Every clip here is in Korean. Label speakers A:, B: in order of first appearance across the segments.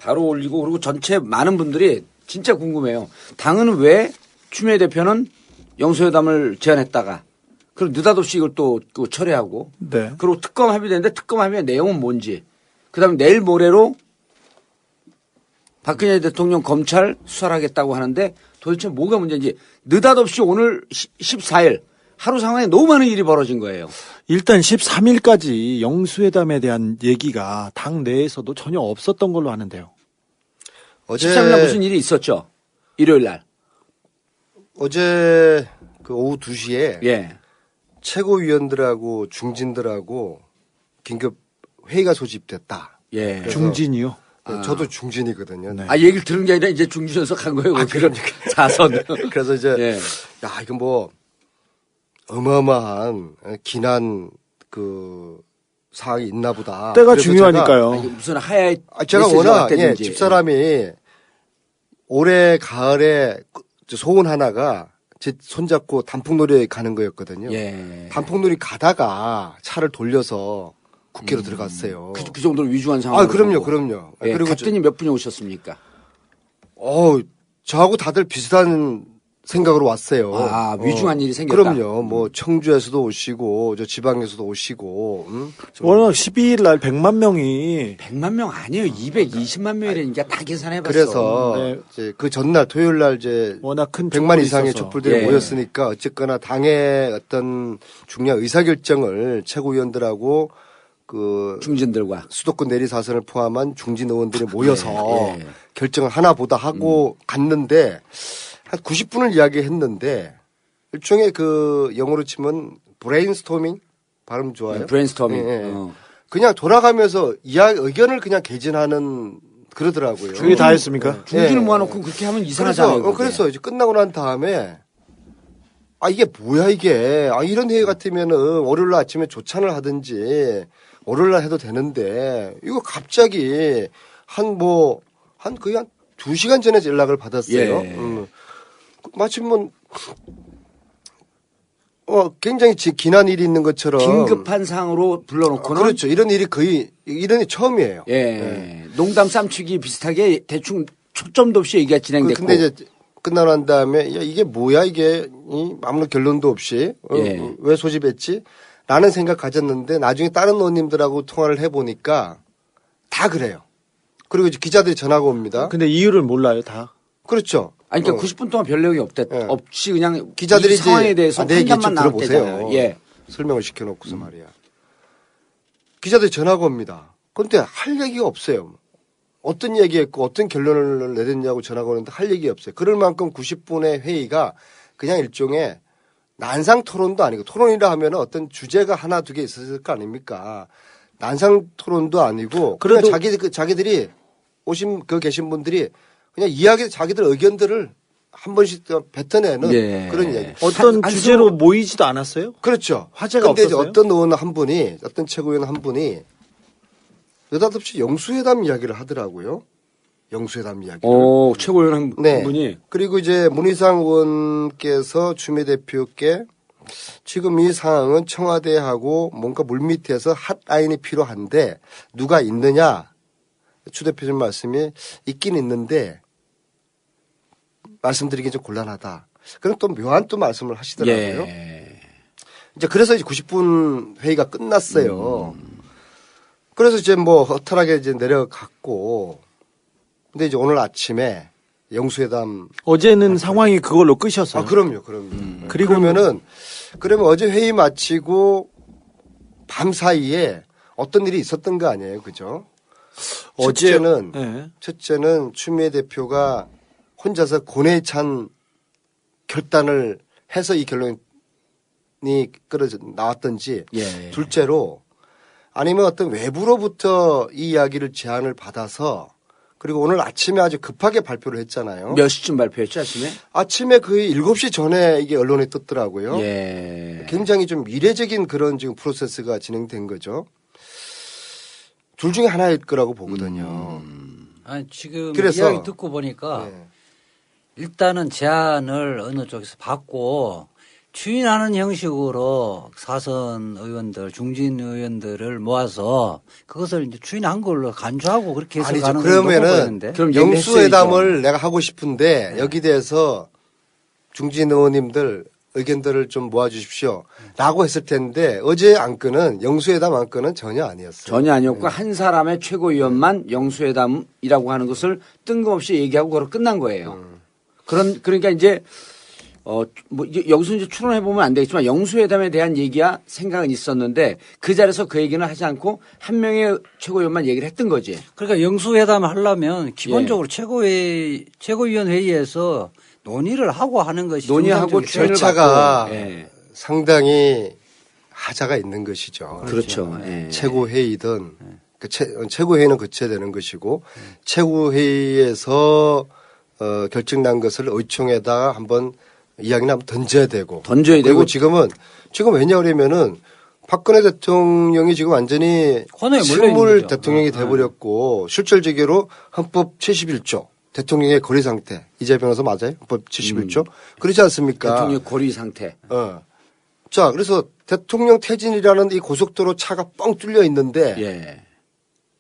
A: 바로 올리고 그리고 전체 많은 분들이 진짜 궁금해요. 당은 왜 추미애 대표는 영수회담을 제안했다가 그리고 느닷없이 이걸 또 철회하고
B: 네.
A: 그리고 특검 합의되는데 특검 합의의 내용은 뭔지 그다음에 내일 모레로 박근혜 대통령 검찰 수사를 하겠다고 하는데 도대체 뭐가 문제인지 느닷없이 오늘 14일 하루 상황에 너무 많은 일이 벌어진 거예요.
B: 일단 13일까지 영수회담에 대한 얘기가 당 내에서도 전혀 없었던 걸로 아는데요.
C: 어제
A: 13일 무슨 일이 있었죠? 일요일 날.
C: 어제 그 오후 2시에
A: 예.
C: 최고위원들하고 중진들하고 긴급 회의가 소집됐다.
A: 예.
B: 중진이요.
C: 저도 중진이거든요.
B: 네.
A: 아, 얘기를 들은 게 아니라 이제 중주전서 간 거예요. 그런 사선.
C: 그래서 이제
A: 예.
C: 야 이건 뭐 어마어마한 기난 그 사항이 있나 보다.
B: 때가
C: 그래서
B: 중요하니까요.
A: 아니, 무슨 하야의
C: 제가
A: 메시지가
C: 워낙
A: 왔다든지.
C: 집사람이 올해 가을에 소원 하나가 제 손잡고 단풍놀이에 가는 거였거든요.
A: 예.
C: 단풍놀이 가다가 차를 돌려서 국회로 들어갔어요.
A: 그 정도로 위중한 상황.
C: 아, 그럼요.
A: 예.
C: 그리고
A: 갔더니 몇 분이 오셨습니까?
C: 저하고 다들 비슷한 생각으로 왔어요.
A: 아, 위중한 일이 생겼다.
C: 그럼요. 뭐 청주에서도 오시고 저 지방에서도 오시고.
B: 워낙 12일 날 100만 명이
A: 100만 명 아니에요. 220만 명이라니까 다 계산해봤어.
C: 그래서
B: 네.
C: 이제 그 전날 토요일 날 이제
B: 워낙 큰
C: 100만
B: 촛불이
C: 이상의
B: 있어서.
C: 촛불들이
A: 예.
C: 모였으니까 어쨌거나 당의 어떤 중요한 의사결정을 최고위원들하고 그
A: 중진들과.
C: 수도권 내리사선을 포함한 중진 의원들이 모여서
A: 예.
C: 결정을 하나 보다 하고 갔는데 한 90분을 이야기했는데 일종의 그 영어로 치면 브레인스토밍 발음 좋아요.
A: 브레인스토밍.
C: 예, 예.
A: 어.
C: 그냥 돌아가면서 의견을 그냥 개진하는 그러더라고요.
B: 그게 다 했습니까?
A: 중진을
C: 예.
A: 모아놓고 그렇게 하면 이상하잖아요. 그게.
C: 그래서 이제 끝나고 난 다음에 이게 뭐야 이게 이런 회의 같으면은 월요일 날 아침에 조찬을 하든지 월요일 날 해도 되는데 이거 갑자기 거의 한 2시간 전에 연락을 받았어요.
A: 예.
C: 마침 굉장히 기난 일이 있는 것처럼
A: 긴급한 상으로 불러놓고는.
C: 그렇죠. 이런 일이 처음이에요.
A: 예. 농담 쌈치기 비슷하게 대충 초점도 없이 얘기가 진행됐고.
C: 근데 이제 끝나고 난 다음에 야 이게 뭐야 이게 아무런 결론도 없이
A: 예.
C: 왜 소집했지? 라는 생각 가졌는데 나중에 다른 의원님들하고 통화를 해보니까 다 그래요. 그리고 이제 기자들이 전화가 옵니다.
B: 근데 이유를 몰라요, 다.
C: 그렇죠.
A: 아니, 그러니까 90분 동안 별 내용이
C: 예.
A: 없이 그냥
C: 기자들이
A: 이 상황에
C: 이제
A: 대해서
C: 내 얘기 좀
A: 판단만
C: 들어보세요.
A: 나왔대잖아요. 예.
C: 설명을 시켜놓고서 말이야. 기자들이 전화가 옵니다. 그런데 할 얘기가 없어요. 어떤 얘기했고 어떤 결론을 내렸냐고 전화가 오는데 할 얘기 없어요. 그럴 만큼 90분의 회의가 그냥 일종의 난상 토론도 아니고 토론이라 하면 어떤 주제가 하나 두 개 있었을 거 아닙니까? 난상 토론도 아니고 그냥 자기들이 오신 계신 분들이 그냥 자기들 의견들을 한 번씩 뱉어내는
A: 예.
C: 그런 얘기.
B: 어떤 주제로 모이지도 않았어요?
C: 그렇죠.
B: 화제가
C: 근데 이제
B: 없었어요?
C: 어떤 의원 어떤 최고위원 한 분이 느닷없이 영수회담 이야기를 하더라고요. 영수회담 이야기를.
A: 최고위원 한
C: 네.
A: 분이.
C: 그리고 이제 문희상 의원께서 추미애 대표께 지금 이 상황은 청와대하고 뭔가 물밑에서 핫라인이 필요한데 누가 있느냐. 추 대표님 말씀이 있긴 있는데 말씀드리기 좀 곤란하다. 그럼 또 묘한 또 말씀을 하시더라고요.
A: 예.
C: 이제 그래서 이제 90분 회의가 끝났어요. 그래서 이제 허탈하게 이제 내려갔고 근데 이제 오늘 아침에 영수회담
B: 어제는 상황이 그걸로 끝이었어요.
C: 그럼요. 그러면 어제 회의 마치고 밤 사이에 어떤 일이 있었던 거 아니에요, 그죠? 첫째는 추미애 대표가 혼자서 고뇌에 찬 결단을 해서 이 결론이 나왔던지,
A: 예.
C: 둘째로 아니면 어떤 외부로부터 이 이야기를 제안을 받아서 그리고 오늘 아침에 아주 급하게 발표를 했잖아요.
A: 몇 시쯤 발표했죠, 아침에?
C: 아침에 거의 7시 전에 이게 언론에 떴더라고요.
A: 예.
C: 굉장히 좀 이례적인 그런 지금 프로세스가 진행된 거죠. 둘 중에 하나일 거라고 보거든요.
D: 아니, 지금
C: 그래서
D: 이야기 듣고 보니까
C: 네.
D: 일단은 제안을 어느 쪽에서 받고 추인하는 형식으로 사선 의원들, 중진 의원들을 모아서 그것을 이제 추인한 걸로 간주하고 그렇게 해서
C: 아니죠.
D: 가는
C: 그러면은
A: 그럼
C: 영수회담을 내가 하고 싶은데 여기 대해서 중진 의원님들 의견들을 좀 모아주십시오. 라고 했을 텐데 어제 안건은 영수회담 안건은 전혀 아니었어요.
A: 전혀 아니었고 한 사람의 최고위원만 영수회담이라고 하는 것을 뜬금없이 얘기하고 그걸 끝난 거예요. 그러니까 이제 이제 여기서 이제 추론해 보면 안 되겠지만 영수회담에 대한 얘기야 생각은 있었는데 그 자리에서 그 얘기는 하지 않고 한 명의 최고위원만 얘기를 했던 거지.
D: 그러니까 영수회담을 하려면 기본적으로 최고위원 회의에서 논의를 하고 하는 것이
A: 논의하고
D: 정상적인
C: 절차가
A: 예.
C: 상당히 하자가 있는 것이죠.
A: 그렇죠. 예.
C: 최고회의든 최고회의는 거쳐야 되는 것이고 최고회의에서 결정난 것을 의총에다가 한번 이야기는 한번 던져야 되고 그리고 지금 왜냐하면은 박근혜 대통령이 지금 완전히
D: 코너에
C: 식물 대통령이 돼버렸고 실질적으로 헌법 71조 대통령의 거리 상태 이재 변호사 맞아요? 헌법 71조 그렇지 않습니까?
A: 대통령 고리 상태.
C: 자 그래서 대통령 퇴진이라는 이 고속도로 차가 뻥 뚫려 있는데
A: 예.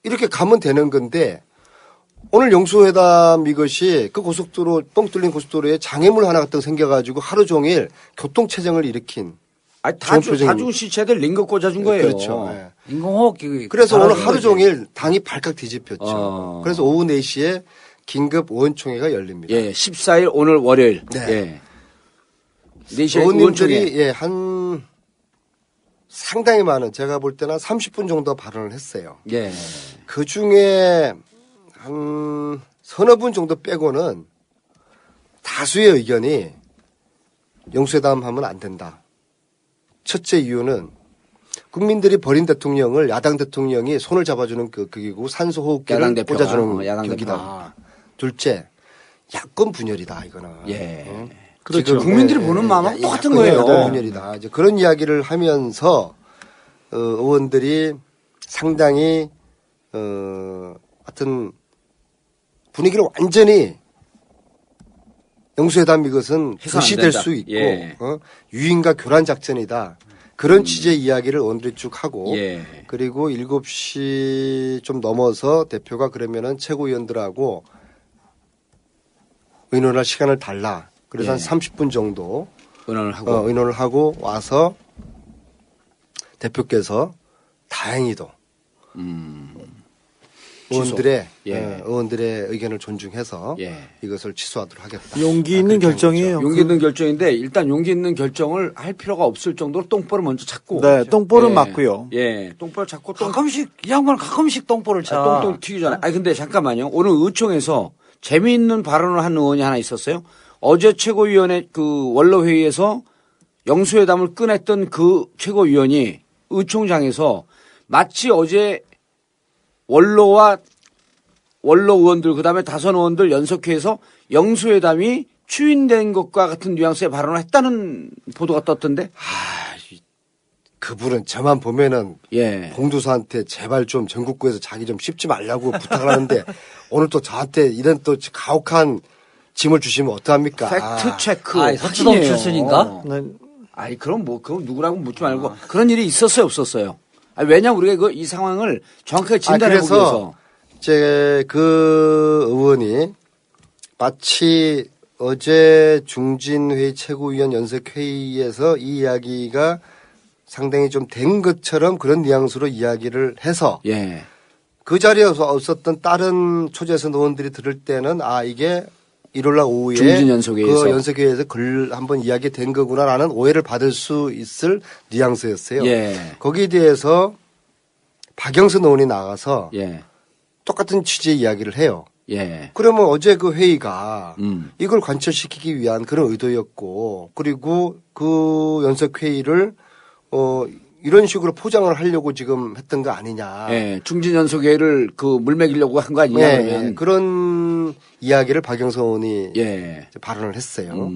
C: 이렇게 가면 되는 건데 오늘 영수회담 이것이 그 고속도로 뻥 뚫린 고속도로에 장애물 하나 같은 거 생겨가지고 하루 종일 교통체증을 일으킨
A: 아니 다중 시체들 링거 꽂아준 거예요.
C: 그렇죠. 네.
D: 인공호흡기.
C: 그래서 오늘 하루 종일 당이 발칵 뒤집혔죠. 그래서 오후 4시에 긴급 의원총회가 열립니다.
A: 예, 14일 오늘 월요일.
C: 네.
A: 예. 4시에
C: 의원님들이 한 상당히 많은 제가 볼 때는 30분 정도 발언을 했어요.
A: 예.
C: 그 중에 한 서너 분 정도 빼고는 다수의 의견이 영수회담 하면 안 된다. 첫째 이유는 국민들이 버린 대통령을 야당 대통령이 손을 잡아주는 그기고 산소호흡기를 꽂아주는
A: 야당
C: 격이다. 둘째, 야권 분열이다 이거는.
A: 예.
B: 그렇죠.
A: 국민들이 보는 마음은 똑같은 거예요.
C: 야권 분열이다. 이제 그런 이야기를 하면서 의원들이 상당히 하여튼 분위기를 완전히 영수회담 이것은 부시될 수 있고
A: 예.
C: 유인과 교란 작전이다. 그런 취지의 이야기를 의원들이 쭉 하고
A: 예.
C: 그리고 7시 좀 넘어서 대표가 그러면은 최고위원들하고 의논할 시간을 달라. 그래서
A: 예.
C: 한 30분 정도
A: 의논을 하고
C: 와서 대표께서 다행히도 의원들의 의견을 존중해서 이것을 취소하도록 하겠다.
B: 용기 있는 결정이에요.
A: 용기 있는 결정인데 일단 용기 있는 결정을 할 필요가 없을 정도로 똥볼을 먼저 찾고.
B: 네, 똥볼은 맞고요.
A: 예, 똥볼 찾고
D: 가끔씩 이 양반 가끔씩 똥볼을 차.
A: 똥똥 튀기잖아요. 아니 근데 잠깐만요. 오늘 의총에서 재미있는 발언을 한 의원이 하나 있었어요. 어제 최고위원회 그 원로 회의에서 영수회담을 꺼냈던 그 최고위원이 의총장에서 마치 어제 원로 의원들 그다음에 다선 의원들 연석회에서 영수회담이 추인된 것과 같은 뉘앙스의 발언을 했다는 보도가 떴던데.
C: 그분은 저만 보면은
A: 예.
C: 봉두사한테 제발 좀 전국구에서 자기 좀 씹지 말라고 부탁을 하는데 오늘 또 저한테 이런 또 가혹한 짐을 주시면 어떡합니까?
A: 팩트 체크.
D: 서초동
A: 확인이에요.
D: 출신인가?
B: 네.
A: 아니 그럼 그건 누구라고 묻지 말고 그런 일이 있었어요 없었어요? 아니, 왜냐면 우리가 이 상황을 정확하게 진단해 보기 위해서.
C: 그 의원이 마치 어제 중진회의 최고위원 연석회의에서 이 이야기가 상당히 좀 된 것처럼 그런 뉘앙스로 이야기를 해서
A: 예.
C: 그 자리에 없었던 다른 초재선 의원들이 들을 때는 이게 1월날 오후에
A: 중진 연석회의에서.
C: 그 연석회의에서 글 한번 이야기된 거구나라는 오해를 받을 수 있을 뉘앙스였어요.
A: 예.
C: 거기에 대해서 박영선 의원이 나가서
A: 예.
C: 똑같은 취지의 이야기를 해요.
A: 예.
C: 그러면 어제 그 회의가
A: 이걸
C: 이걸 관철시키기 위한 그런 의도였고 그리고 그 연석회의를 이런 식으로 포장을 하려고 지금 했던 거 아니냐.
A: 예. 중진 연석회의를 그 물먹이려고 한 거 아니냐 그러면.
C: 예. 그런 이야기를 박영선 의원이
A: 예.
C: 발언을 했어요.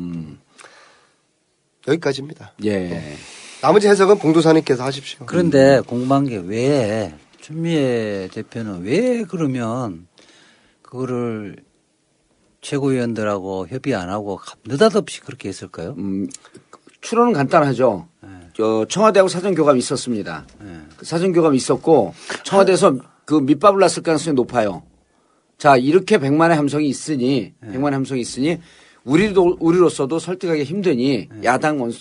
C: 여기까지입니다.
A: 예.
C: 나머지 해석은 봉도사님께서 하십시오.
D: 그런데 궁금한 게 왜 추미애 대표는 왜 그러면 그거를 최고위원들하고 협의 안 하고 느닷없이 그렇게 했을까요?
A: 추론은 간단하죠. 청와대하고 사전교감이 있었습니다. 그 사전교감이 있었고 청와대에서 그 밑밥을 놨을 가능성이 높아요. 자, 이렇게 100만의 함성이 있으니 우리로서도 설득하기 힘드니 야당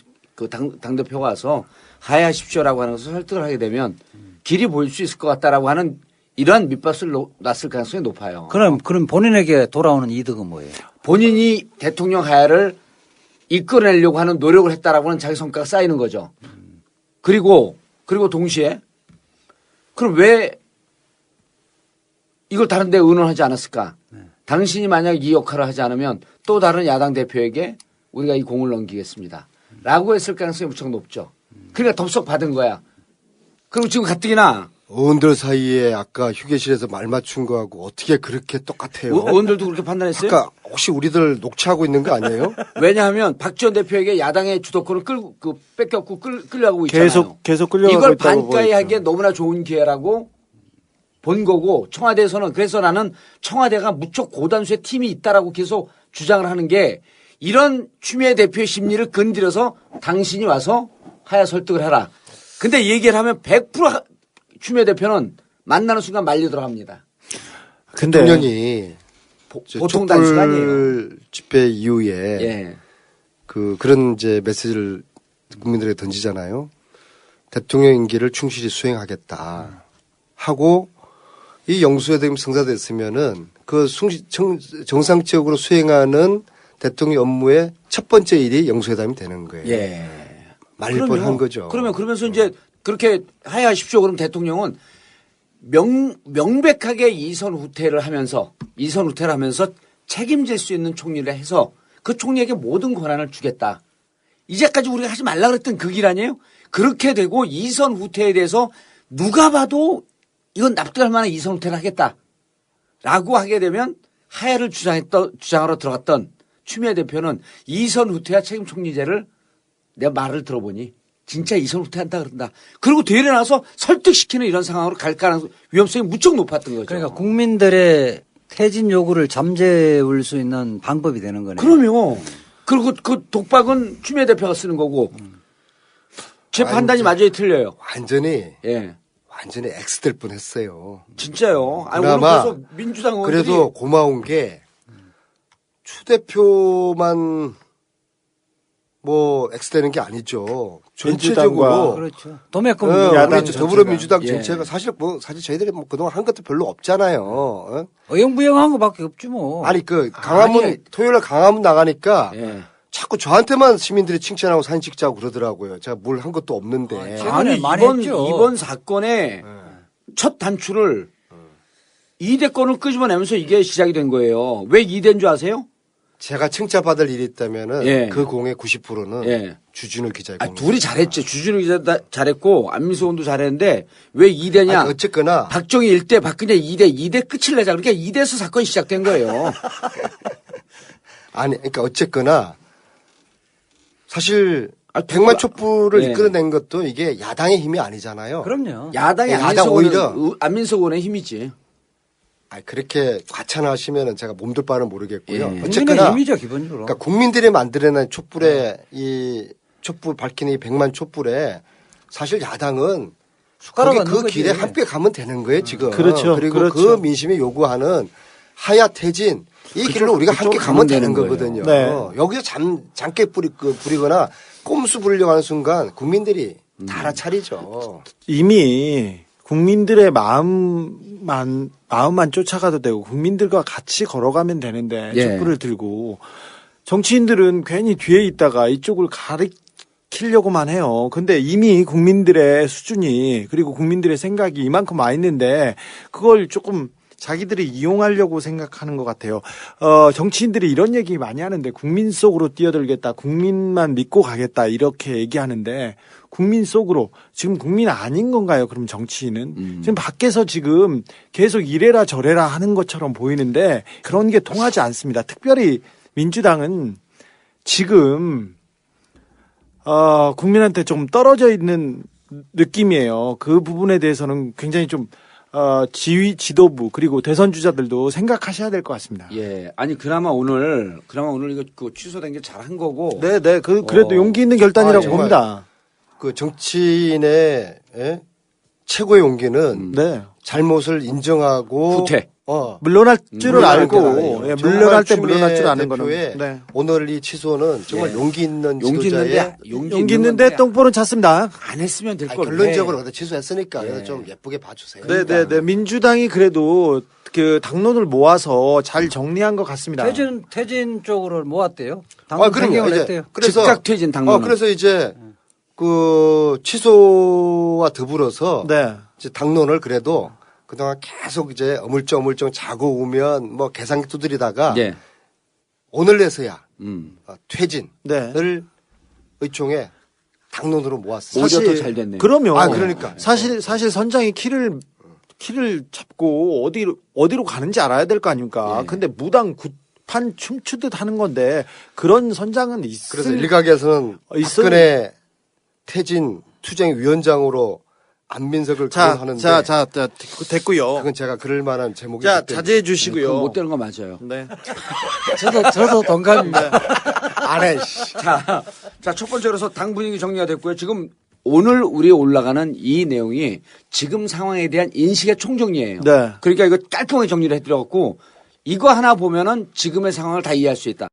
A: 당대표가 와서 하야하십시오라고 하는 것을 설득을 하게 되면 길이 보일 수 있을 것 같다라고 하는 이러한 밑밥을 놨을 가능성이 높아요.
D: 그럼 본인에게 돌아오는 이득은 뭐예요?
A: 본인이 대통령 하야를 이끌어내려고 하는 노력을 했다라고 하는 자기 성과가 쌓이는 거죠. 그리고 동시에 그럼 왜 이걸 다른 데 의논하지 않았을까? 당신이 만약 이 역할을 하지 않으면 또 다른 야당 대표에게 우리가 이 공을 넘기겠습니다. 라고 했을 가능성이 무척 높죠. 그러니까 덥석 받은 거야. 그리고 지금 가뜩이나
C: 의원들 사이에 아까 휴게실에서 말 맞춘 거하고 어떻게 그렇게 똑같아요?
A: 의원들도 그렇게 판단했어요?
C: 아까 혹시 우리들 녹취하고 있는 거 아니에요?
A: 왜냐하면 박지원 대표에게 야당의 주도권을 뺏겼고 끌려가고 있잖아요.
B: 계속 끌려가고
A: 이걸
B: 있다고
A: 반가이
B: 보였죠.
A: 하기에 너무나 좋은 기회라고 본 거고 청와대에서는 그래서 나는 청와대가 무척 고단수의 팀이 있다라고 계속 주장을 하는 게 이런 추미애 대표의 심리를 건드려서 당신이 와서 하야 설득을 해라. 근데 얘기를 하면 100% 추미애 대표는 만나는 순간 말려 들어갑니다.
B: 근데
C: 대통령이
A: 보통 단수가 아니에요.
C: 촛불 집회 이후에
A: 예.
C: 그런 이제 메시지를 국민들에게 던지잖아요. 대통령 임기를 충실히 수행하겠다 하고 이 영수회담이 성사됐으면은 그 정상적으로 수행하는 대통령 업무의 첫 번째 일이 영수회담이 되는 거예요.
A: 예.
C: 말릴 뻔한 거죠.
A: 그러면서 이제 그렇게 하야하십시오. 그럼 대통령은 명백하게 이선 후퇴를 하면서 책임질 수 있는 총리를 해서 그 총리에게 모든 권한을 주겠다. 이제까지 우리가 하지 말라 그랬던 그 길 아니에요? 그렇게 되고 이선 후퇴에 대해서 누가 봐도 이건 납득할 만한 이선 후퇴를 하겠다라고 하게 되면 하야를 주장하러 들어갔던 추미애 대표는 이선 후퇴와 책임 총리제를 내 말을 들어보니 진짜 이선 후퇴한다 그런다. 그리고 대회에 나와서 설득시키는 이런 상황으로 갈 가능성 위험성이 무척 높았던 거죠.
D: 그러니까 국민들의 퇴진 요구를 잠재울 수 있는 방법이 되는 거네요.
A: 그럼요. 그리고 그 독박은 추미애 대표가 쓰는 거고 제 판단이 맞아요, 틀려요.
C: 완전히
A: 예,
C: X될 뻔했어요.
A: 진짜요. 아니, 오늘
C: 그나마
A: 그래서 민주당 의원들이
C: 그래도 고마운 게 추 대표만 뭐 X되는 게 아니죠. 전체적으로
D: 그렇죠. 도매금
B: 야당
C: 우리 더불어민주당
A: 예.
C: 정체가 사실 저희들이 뭐 그동안 한 것도 별로 없잖아요. 어?
D: 어영부영한 것밖에 없지 뭐.
C: 아니 강화문
A: 아니.
C: 토요일날 강화문 나가니까
A: 예.
C: 자꾸 저한테만 시민들이 칭찬하고 사진 찍자고 그러더라고요. 제가 뭘 한 것도 없는데.
D: 최근에 많이 했죠.
A: 이번 사건의 첫 단추를 이대권을 끄집어내면서 이게 시작이 된 거예요. 왜 이대인 줄 아세요?
C: 제가 칭찬받을 일이 있다면은
A: 예.
C: 그 공의 90%는
A: 예.
C: 주진우 기자의
A: 아,
C: 공입니다.
A: 둘이 잘했죠. 주진우 기자 잘했고 안민수 의원도 잘했는데 왜 2대냐?
C: 아니, 어쨌거나
A: 박정희 1대, 박근혜 2대 끝을 내자. 그러니까 2대에서 사건이 시작된 거예요.
C: 아니 그러니까 어쨌거나 사실
A: 아,
C: 100만 촛불을
A: 예.
C: 이끌어낸 것도 이게 야당의 힘이 아니잖아요.
D: 그럼요.
A: 야당의
C: 야당 오히려
A: 안민석 의원의 힘이지.
C: 아니, 그렇게 과찬하시면은 제가 몸둘 바는 모르겠고요.
A: 예.
D: 국민의
C: 어쨌거나
D: 힘이죠 기본적으로.
C: 그러니까 국민들이 만들어낸 촛불에 이 촛불 밝히는 이 100만 촛불에 사실 야당은
D: 숟가락
C: 거기
D: 얹는
C: 그
D: 거지.
C: 길에 함께 가면 되는 거예요 지금.
B: 그렇죠.
C: 그리고
B: 그렇죠.
C: 그 민심이 요구하는 하야 퇴진 이 길로 우리가 함께 가면 되는 거거든요.
B: 네.
C: 여기서 잠깨 부리거나 꼼수 부리려고 하는 순간 국민들이 다 알아차리죠.
B: 이미 국민들의 마음만 쫓아가도 되고 국민들과 같이 걸어가면 되는데
A: 예.
B: 촛불을 들고 정치인들은 괜히 뒤에 있다가 이쪽을 가리키려고만 해요. 근데 이미 국민들의 수준이 그리고 국민들의 생각이 이만큼 와 있는데 그걸 조금 자기들이 이용하려고 생각하는 것 같아요. 정치인들이 이런 얘기 많이 하는데 국민 속으로 뛰어들겠다, 국민만 믿고 가겠다 이렇게 얘기하는데 국민 속으로 지금 국민 아닌 건가요? 그럼 정치인은 지금 밖에서 지금 계속 이래라 저래라 하는 것처럼 보이는데 그런 게 통하지 않습니다. 특별히 민주당은 지금 국민한테 좀 떨어져 있는 느낌이에요. 그 부분에 대해서는 굉장히 좀 지도부 그리고 대선 주자들도 생각하셔야 될 것 같습니다.
A: 예. 아니 그나마 오늘 이거 그 취소된 게 잘한 거고.
B: 네. 그래도 용기 있는 결단이라고
C: 정말.
B: 봅니다.
C: 그 정치인의 최고의 용기는
B: 네.
C: 잘못을 인정하고
A: 후퇴.
B: 물러날 줄을
C: 물러나는 건
B: 알고
C: 아니에요.
B: 예,
C: 정말
B: 물러날 때
C: 추미애
B: 물러날 줄 아는 거는
C: 대표의
B: 네.
C: 오늘 이 취소는 정말
A: 예.
C: 용기 있는
A: 용기
C: 지도자의
A: 있는데
B: 용기 있는데 똥볼은 찼습니다.
A: 안 했으면 될
C: 아니,
A: 걸.
C: 결론적으로 근데 취소했으니까
A: 예.
C: 그래서 좀 예쁘게 봐주세요.
B: 네. 민주당이 그래도 그 당론을 모아서 잘 정리한 것 같습니다.
D: 퇴진 쪽으로 모았대요.
C: 아,
D: 당론
C: 그럼요.
D: 변경을
C: 이제
D: 했대요.
A: 즉각 퇴진 당론은.
C: 그래서 이제 그 취소와 더불어서
B: 네.
C: 이제 당론을 그래도 그동안 계속 이제 어물쩡 자고 오면 뭐 계산기 두드리다가
A: 예.
C: 오늘 내서야 퇴진을
B: 네.
C: 의총에 당론으로 모았어요.
A: 오히려 더 잘 됐네요.
B: 그러면
C: 아, 그러니까.
B: 사실 선장이 키를 잡고 어디로 가는지 알아야 될 거 아닙니까?
A: 예.
B: 근데 무당 굿판 춤추듯 하는 건데 그런 선장은
C: 그래서 일각에서는 박근혜 퇴진 투쟁위원장으로 안민석을 거론하는데
B: 자 됐고요.
C: 그건 제가 그럴 만한 제목이
B: 자
C: 없기 때문에
B: 자제해 주시고요.
A: 그건 못 되는 거 맞아요.
B: 네.
D: 저도 동감입니다.
C: 안 해.
A: 자, 첫 번째로서 당 분위기 정리가 됐고요. 지금 오늘 우리 올라가는 이 내용이 지금 상황에 대한 인식의 총정리예요.
B: 네.
A: 그러니까 이거 깔끔하게 정리를 해드려갖고 이거 하나 보면은 지금의 상황을 다 이해할 수 있다.